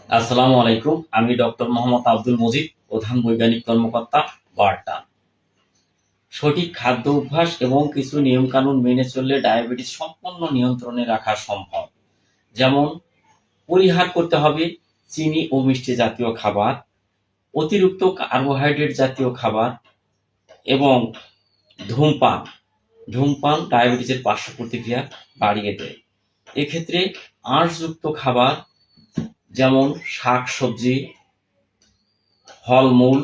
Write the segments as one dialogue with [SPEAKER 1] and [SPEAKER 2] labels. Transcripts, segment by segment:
[SPEAKER 1] আসসালামু আলাইকুম। আমি ডক্টর মোহাম্মদ আব্দুল মজিদ, প্রধান বৈজ্ঞানিক কর্মকর্তা, বারটা। সঠিক খাদ্য অভ্যাস এবং কিছু নিয়মকানুন মেনে চললে ডায়াবেটিস সম্পূর্ণ নিয়ন্ত্রণে রাখা সম্ভব। যেমন পরিহার করতে হবে চিনি ও মিষ্টি জাতীয় খাবার, অতিরিক্ত কার্বোহাইড্রেট জাতীয় খাবার এবং ধূমপান। ধূমপান ডায়াবেটিসের পার্শ্ব প্রতিক্রিয়া বাড়িয়ে দেয়। এক্ষেত্রে আঁশযুক্ত খাবার যেমন শাক-সবজি, ফলমূল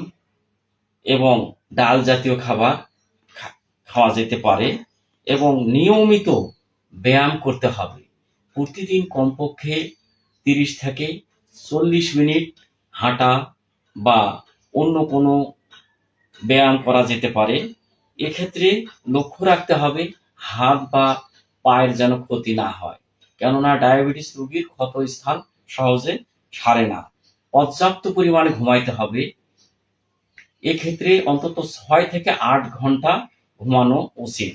[SPEAKER 1] এবং ডাল জাতীয় খাবার খাওয়া যেতে পারে এবং নিয়মিত ব্যায়াম করতে হবে। প্রতিদিন কমপক্ষে ৩০ থেকে ৪০ মিনিট হাঁটা বা অন্য কোনো ব্যায়াম করা যেতে পারে। এক্ষেত্রে লক্ষ্য রাখতে হবে হাত বা পায়ের যেন ক্ষতি না হয়, কেননা ডায়াবেটিস রোগীর ক্ষতস্থান সহজে সারে না। পর্যাপ্ত পরিমাণে ঘুমাইতে হবে। এক্ষেত্রে অন্তত ৬ থেকে ৮ ঘন্টা ঘুমানো উচিত।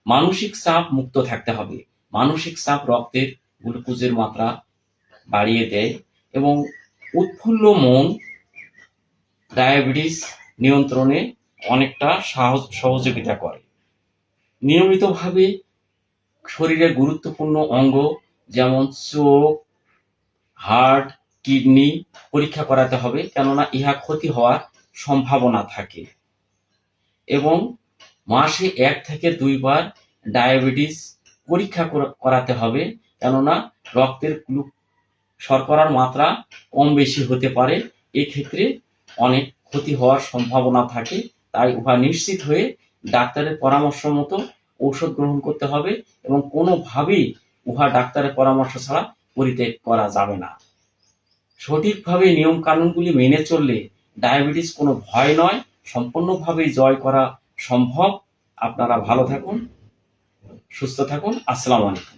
[SPEAKER 1] মানসিক চাপ মুক্ত থাকতে হবে। মানসিক চাপ রক্তের গ্লুকোজের মাত্রা বাড়িয়ে দেয় এবং উৎফুল্ল মন ডায়াবেটিস নিয়ন্ত্রণে অনেকটা সহযোগিতা করে। নিয়মিতভাবে শরীরের গুরুত্বপূর্ণ অঙ্গ যেমন চোখ, হার্ট, কিডনি পরীক্ষা করাতে হবে, কেননা ইহা ক্ষতি হওয়ার সম্ভাবনা থাকে। এবং মাসে ১ থেকে ২ বার ডায়াবেটিস পরীক্ষা করাতে হবে, কেননা রক্তের শর্করার মাত্রা কম বেশি হতে পারে। এক্ষেত্রে অনেক ক্ষতি হওয়ার সম্ভাবনা থাকে। তাই উহা নিশ্চিত হয়ে ডাক্তারের পরামর্শ মতো ঔষধ গ্রহণ করতে হবে এবং কোনোভাবেই উহা ডাক্তারের পরামর্শ ছাড়া পরিত্যাগ করা যাবে না। সঠিকভাবে নিয়ম কানুনগুলি মেনে চললে ডায়াবেটিস কোনো ভয় নয়, সম্পূর্ণভাবেই জয় করা সম্ভব। আপনারা ভালো থাকুন, সুস্থ থাকুন। আসসালামু আলাইকুম।